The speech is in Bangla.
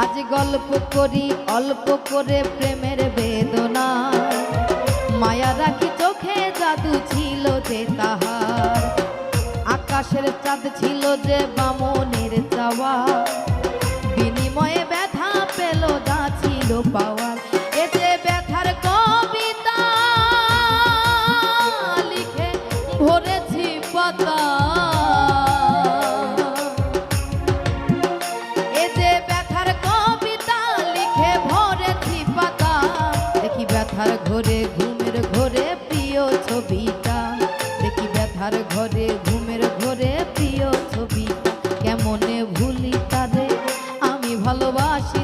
আজ গল্প করি অল্প করে প্রেমের বেদনা, মায়া রাখি চোখে জাদু ছিল যে তাহার, আকাশের চাঁদ ছিল যে বামনের চাওয়া, বিনিময়ে ব্যথা পেল যা ছিল পাওয়ার। এ যে ব্যথার কবিতা লিখে ভরেছি পাতা, এ যে ব্যথার কবিতা লিখে ভরেছি পাতা, দেখি ব্যথার ঘরে ঘুমের ঘরে প্রিয় ছবিটা, দেখি ব্যথার ঘরে ঘুমের ঘরে প্রিয় ছবিটা, কেমনে ভুলি তারে আমি ভালোবাসি